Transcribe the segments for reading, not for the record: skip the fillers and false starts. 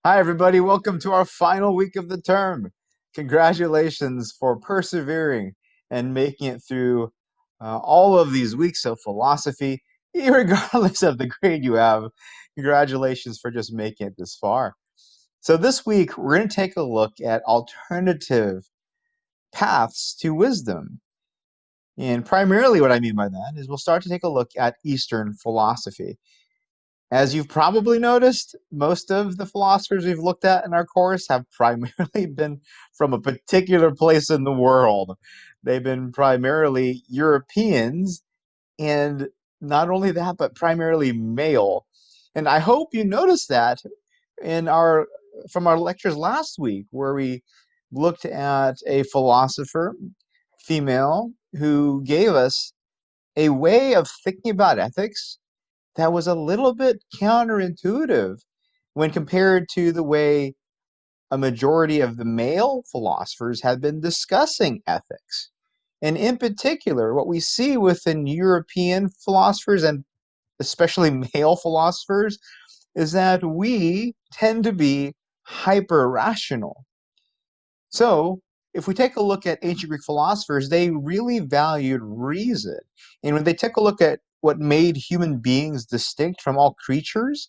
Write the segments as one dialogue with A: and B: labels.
A: Hi, everybody. Welcome to our final week of the term. Congratulations for persevering and making it through all of these weeks of philosophy, regardless of the grade you have. Congratulations for just making it this far. So, this week, we're going to take a look at alternative paths to wisdom. And primarily, what I mean by that is we'll start to take a look at Eastern philosophy. As you've probably noticed, most of the philosophers we've looked at in our course have primarily been from a particular place in the world. They've been primarily Europeans, and not only that, but primarily male. And I hope you noticed that in our from our lectures last week, where we looked at a philosopher, female, who gave us a way of thinking about ethics that was a little bit counterintuitive when compared to the way a majority of the male philosophers had been discussing ethics. And in particular, what we see within European philosophers and especially male philosophers is that we tend to be hyper rational. So, if we take a look at ancient Greek philosophers, they really valued reason. And when they took a look at what made human beings distinct from all creatures,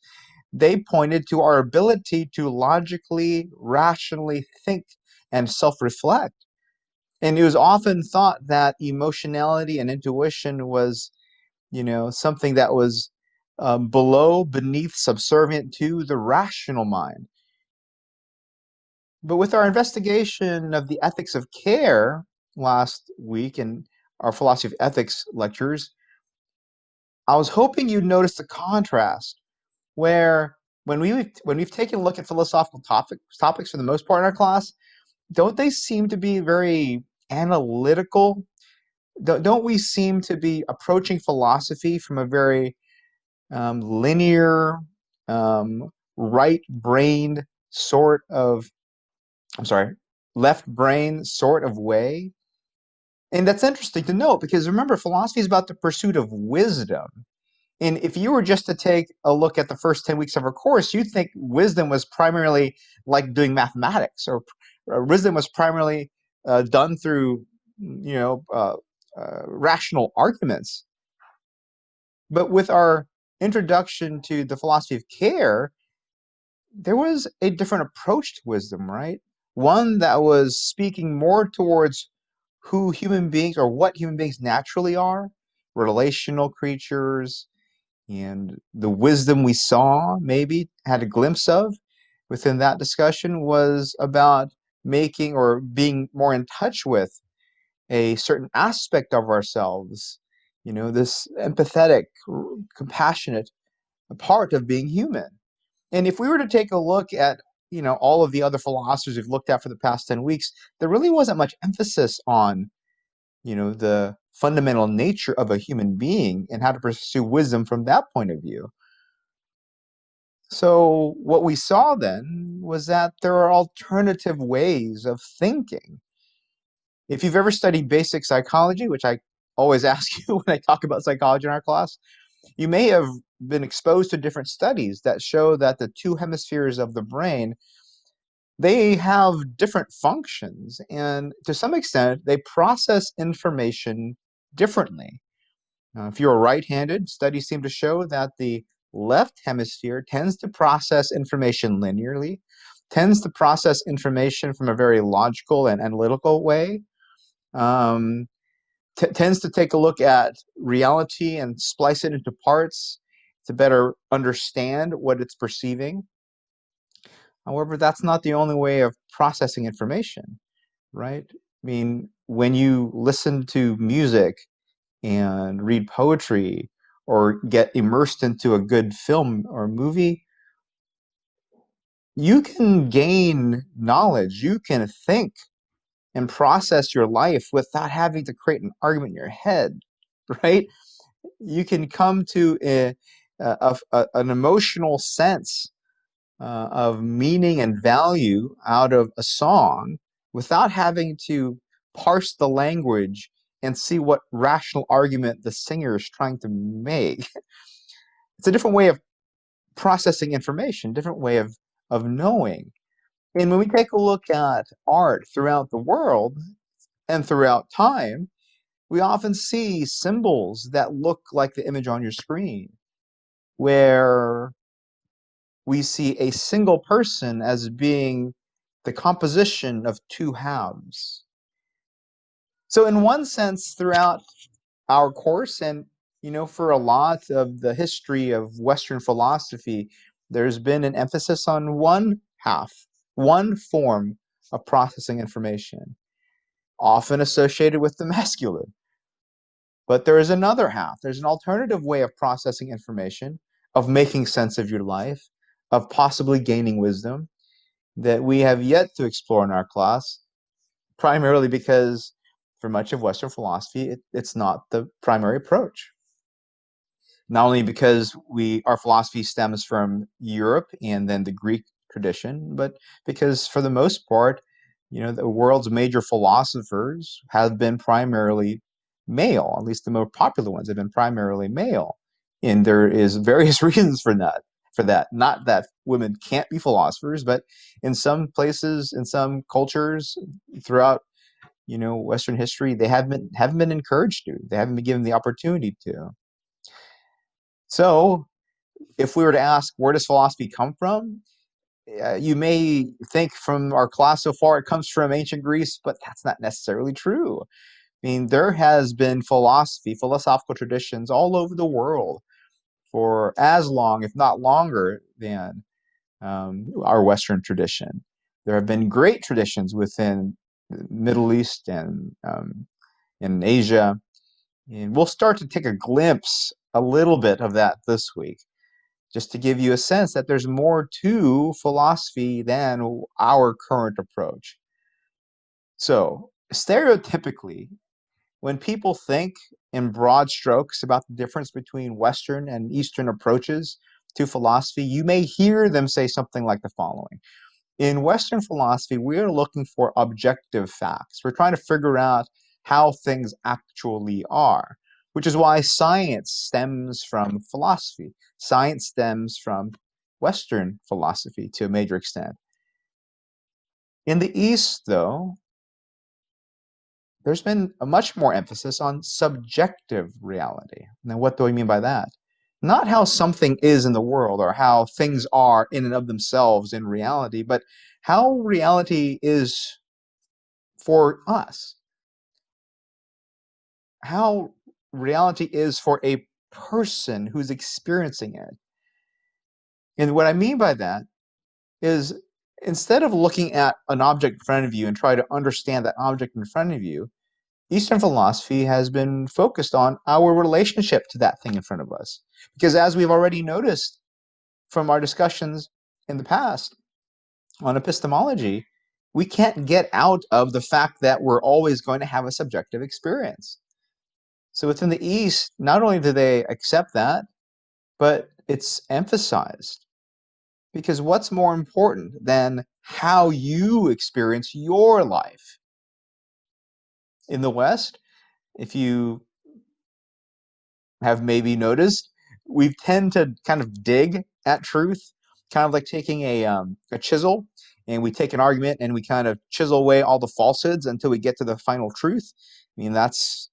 A: they pointed to our ability to logically, rationally think and self reflect. And it was often thought that emotionality and intuition was, something that was beneath, subservient to the rational mind. But with our investigation of the ethics of care last week and our philosophy of ethics lectures, I was hoping you'd notice the contrast where when we've taken a look at philosophical topics for the most part in our class, don't they seem to be very analytical? Don't we seem to be approaching philosophy from a very linear, right-brained sort of I'm sorry, left brain sort of way. And that's interesting to note because remember, philosophy is about the pursuit of wisdom. And if you were just to take a look at the first 10 weeks of our course, you'd think wisdom was primarily like doing mathematics, or wisdom was primarily done through, rational arguments. But with our introduction to the philosophy of care, there was a different approach to wisdom, right? One that was speaking more towards who human beings or what human beings naturally are, relational creatures, and the wisdom we saw, maybe had a glimpse of within that discussion was about making or being more in touch with a certain aspect of ourselves, this empathetic, compassionate part of being human. And if we were to take a look at, all of the other philosophers we've looked at for the past 10 weeks, there really wasn't much emphasis on, the fundamental nature of a human being and how to pursue wisdom from that point of view. So what we saw then was that there are alternative ways of thinking. If you've ever studied basic psychology, which I always ask you when I talk about psychology in our class, you may have been exposed to different studies that show that the two hemispheres of the brain, they have different functions, and to some extent they process information differently. If you're right-handed, studies seem to show that the left hemisphere tends to process information linearly, tends to process information from a very logical and analytical way, um, tends to take a look at reality and splice it into parts to better understand what it's perceiving. However, that's not the only way of processing information, right? I mean, when you listen to music and read poetry or get immersed into a good film or movie, you can gain knowledge, you can think and process your life without having to create an argument in your head, right? You can come to an emotional sense of meaning and value out of a song without having to parse the language and see what rational argument the singer is trying to make. It's a different way of processing information, different way of knowing. And when we take a look at art throughout the world and throughout time, we often see symbols that look like the image on your screen, where we see a single person as being the composition of two halves. So, in one sense, throughout our course, and for a lot of the history of Western philosophy, there's been an emphasis on one half, one form of processing information, often associated with the masculine. But there is another half. There's an alternative way of processing information, of making sense of your life, of possibly gaining wisdom that we have yet to explore in our class, primarily because for much of Western philosophy, it's not the primary approach. Not only because our philosophy stems from Europe and then the Greek tradition, but because for the most part, the world's major philosophers have been primarily male. At least the more popular ones have been primarily male, and there is various reasons for that. Not that women can't be philosophers, but in some places, in some cultures, throughout Western history, they haven't been encouraged to. They haven't been given the opportunity to. So, if we were to ask, where does philosophy come from? You may think from our class so far it comes from ancient Greece, but that's not necessarily true. I mean, there has been philosophical traditions all over the world for as long, if not longer, than our Western tradition. There have been great traditions within the Middle East and in Asia, and we'll start to take a glimpse, a little bit of that this week, just to give you a sense that there's more to philosophy than our current approach. So, stereotypically, when people think in broad strokes about the difference between Western and Eastern approaches to philosophy, you may hear them say something like the following. In Western philosophy, we're looking for objective facts. We're trying to figure out how things actually are, which is why science stems from philosophy. Science stems from Western philosophy to a major extent. In the East, though, there's been a much more emphasis on subjective reality. Now, what do I mean by that? Not how something is in the world or how things are in and of themselves in reality, but how reality is for us, how reality is for a person who's experiencing it. And what I mean by that is, instead of looking at an object in front of you and try to understand that object in front of you, Eastern philosophy has been focused on our relationship to that thing in front of us. Because as we've already noticed from our discussions in the past on epistemology, we can't get out of the fact that we're always going to have a subjective experience. So within the East, not only do they accept that, but it's emphasized. Because what's more important than how you experience your life? In the West, if you have maybe noticed, we tend to kind of dig at truth, kind of like taking a chisel, and we take an argument and we kind of chisel away all the falsehoods until we get to the final truth. I mean, that's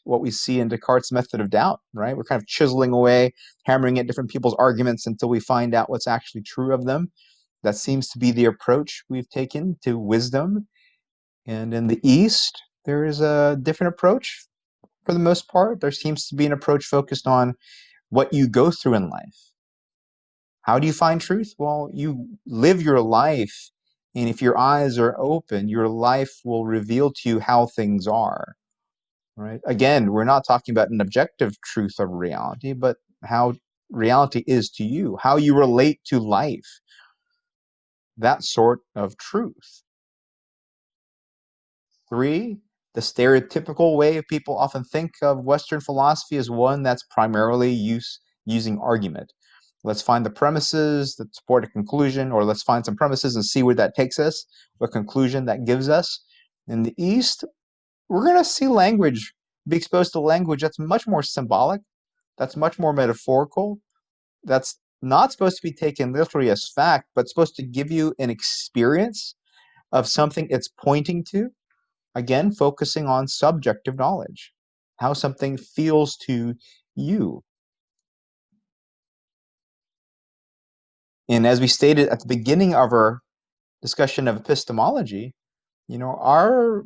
A: what we see in Descartes' method of doubt, right? We're kind of chiseling away, hammering at different people's arguments until we find out what's actually true of them. That seems to be the approach we've taken to wisdom. And in the East, there is a different approach for the most part. There seems to be an approach focused on what you go through in life. How do you find truth? Well, you live your life, and if your eyes are open, your life will reveal to you how things are. Right? Again, we're not talking about an objective truth of reality, but how reality is to you, how you relate to life. That sort of truth. 3, the stereotypical way people often think of Western philosophy is one that's primarily using argument. Let's find the premises that support a conclusion, or let's find some premises and see where that takes us, what conclusion that gives us. In the East, we're going to see language, be exposed to language that's much more symbolic, that's much more metaphorical, that's not supposed to be taken literally as fact, but supposed to give you an experience of something it's pointing to. Again, focusing on subjective knowledge, how something feels to you. And as we stated at the beginning of our discussion of epistemology, our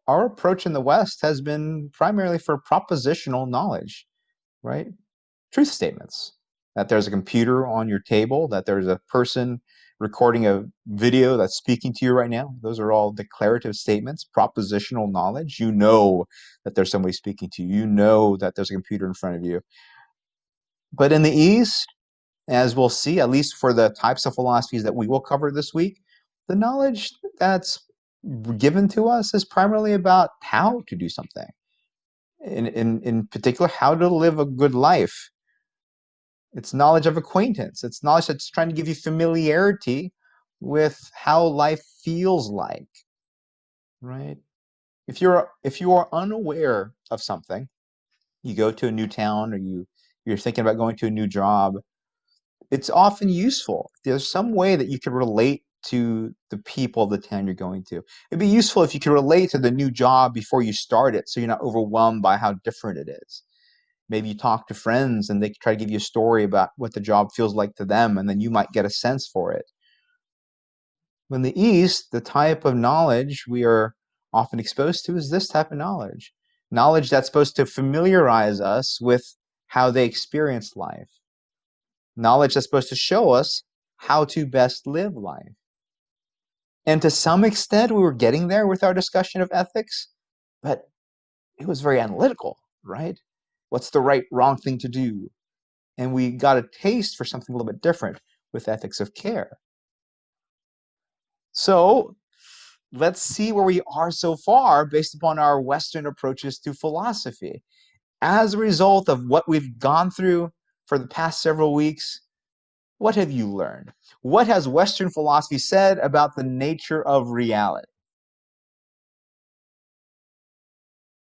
A: approach in the West has been primarily for propositional knowledge, right? Truth statements, that there's a computer on your table, that there's a person recording a video that's speaking to you right now. Those are all declarative statements, propositional knowledge. You know that there's somebody speaking to you. You know that there's a computer in front of you. But in the East, as we'll see, at least for the types of philosophies that we will cover this week, the knowledge that's given to us is primarily about how to do something. In particular, how to live a good life. It's knowledge of acquaintance. It's knowledge that's trying to give you familiarity with how life feels like, right? If you are unaware of something, you go to a new town or you're thinking about going to a new job, it's often useful. There's some way that you can relate to the people of the town you're going to. It'd be useful if you could relate to the new job before you start it so you're not overwhelmed by how different it is. Maybe you talk to friends and they try to give you a story about what the job feels like to them, and then you might get a sense for it. In the East, the type of knowledge we are often exposed to is this type of knowledge. Knowledge that's supposed to familiarize us with how they experience life. Knowledge that's supposed to show us how to best live life. And to some extent, we were getting there with our discussion of ethics, but it was very analytical, right? What's the right, wrong thing to do? And we got a taste for something a little bit different with ethics of care. So let's see where we are so far based upon our Western approaches to philosophy. As a result of what we've gone through for the past several weeks, what have you learned? What has Western philosophy said about the nature of reality?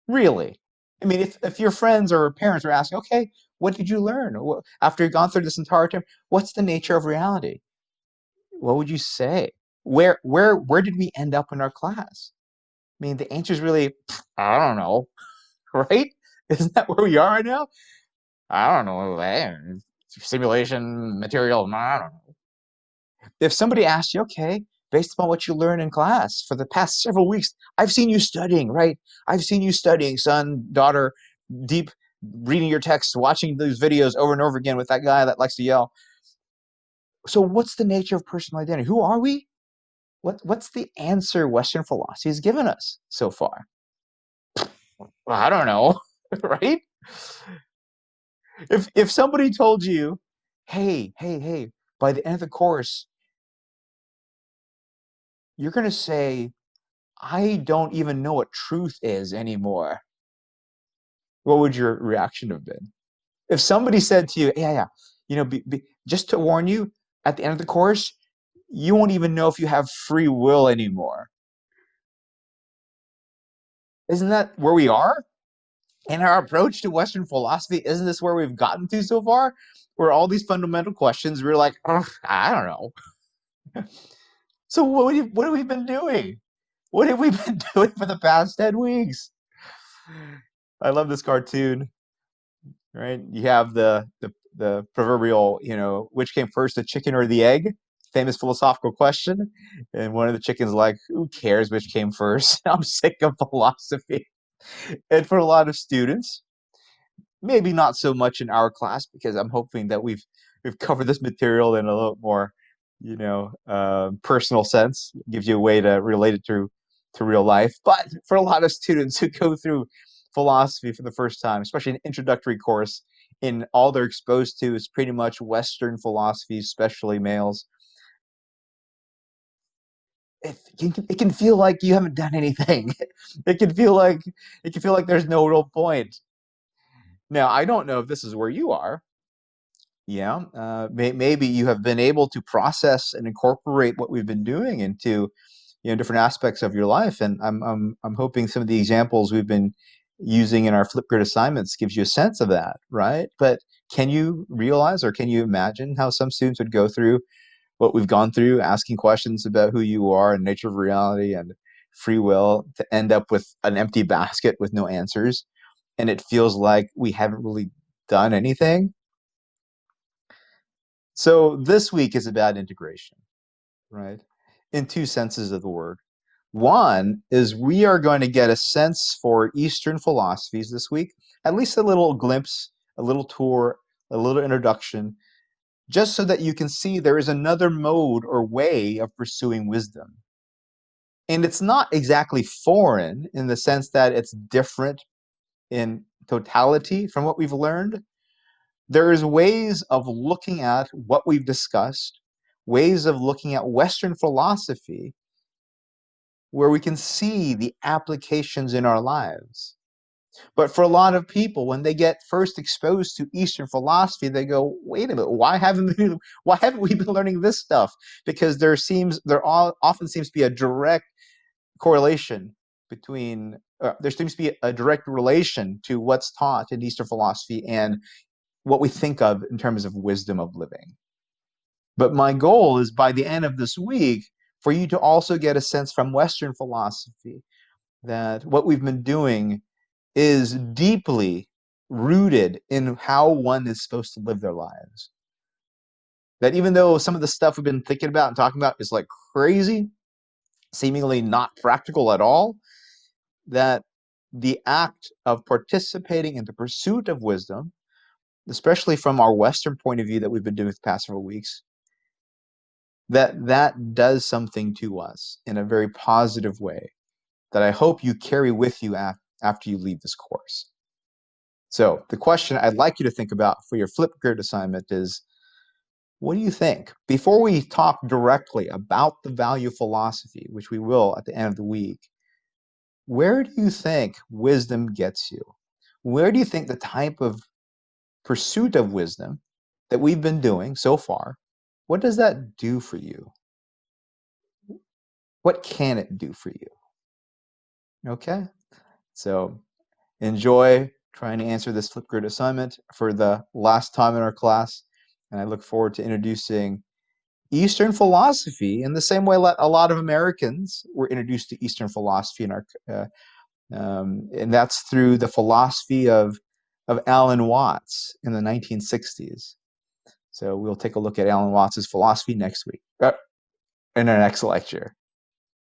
A: Really? I mean, if your friends or parents are asking, okay, what did you learn? After you've gone through this entire time, what's the nature of reality? What would you say? Where did we end up in our class? I mean, the answer is really, I don't know, right? Isn't that where we are right now? I don't know. Simulation material, I don't know. If somebody asks you, okay, based upon what you learned in class for the past several weeks, I've seen you studying, right? I've seen you studying, son, daughter, deep reading your text, watching these videos over and over again with that guy that likes to yell. So, what's the nature of personal identity? Who are we? What's the answer Western philosophy has given us so far? Well, I don't know, right? If somebody told you, hey, by the end of the course, you're gonna say, I don't even know what truth is anymore, what would your reaction have been? If somebody said to you, yeah, just to warn you, at the end of the course, you won't even know if you have free will anymore. Isn't that where we are? In our approach to Western philosophy, isn't this where we've gotten to so far? Where all these fundamental questions, we're like, oh, I don't know. So what have we been doing? What have we been doing for the past 10 weeks? I love this cartoon, right? You have the proverbial, which came first, the chicken or the egg? Famous philosophical question. And one of the chickens like, who cares which came first? I'm sick of philosophy. And for a lot of students, maybe not so much in our class because I'm hoping that we've covered this material in a little more, personal sense. Gives you a way to relate it to real life. But for a lot of students who go through philosophy for the first time, especially an introductory course, in all they're exposed to is pretty much Western philosophy, especially males. It can feel like you haven't done anything. It can feel like there's no real point. Now, I don't know if this is where you are. Yeah, maybe you have been able to process and incorporate what we've been doing into different aspects of your life, and I'm hoping some of the examples we've been using in our Flipgrid assignments gives you a sense of that, right? But can you realize or can you imagine how some students would go through what we've gone through, asking questions about who you are and nature of reality and free will, to end up with an empty basket with no answers? And it feels like we haven't really done anything. So this week is about integration, right? In two senses of the word. One is we are going to get a sense for Eastern philosophies this week, at least a little glimpse, a little tour, a little introduction, just so that you can see there is another mode or way of pursuing wisdom. And it's not exactly foreign in the sense that it's different in totality from what we've learned. There is ways of looking at what we've discussed, ways of looking at Western philosophy where we can see the applications in our lives. But for a lot of people, when they get first exposed to Eastern philosophy, they go, "Wait a minute, why haven't we been learning this stuff?" Because often seems to be a direct correlation between there seems to be a direct relation to what's taught in Eastern philosophy and what we think of in terms of wisdom of living. But my goal is by the end of this week for you to also get a sense from Western philosophy that what we've been doing is deeply rooted in how one is supposed to live their lives. That even though some of the stuff we've been thinking about and talking about is like crazy, seemingly not practical at all, that the act of participating in the pursuit of wisdom, especially from our Western point of view that we've been doing the past several weeks, that does something to us in a very positive way that I hope you carry with you after you leave this course. So the question I'd like you to think about for your Flipgrid assignment is, what do you think? Before we talk directly about the value of philosophy, which we will at the end of the week, where do you think wisdom gets you? Where do you think the type of pursuit of wisdom that we've been doing so far, what does that do for you? What can it do for you? Okay, so enjoy trying to answer this Flipgrid assignment for the last time in our class, and I look forward to introducing Eastern philosophy in the same way a lot of Americans were introduced to Eastern philosophy in our, and that's through the philosophy of Alan Watts in the 1960s. So we'll take a look at Alan Watts's philosophy next week, in our next lecture.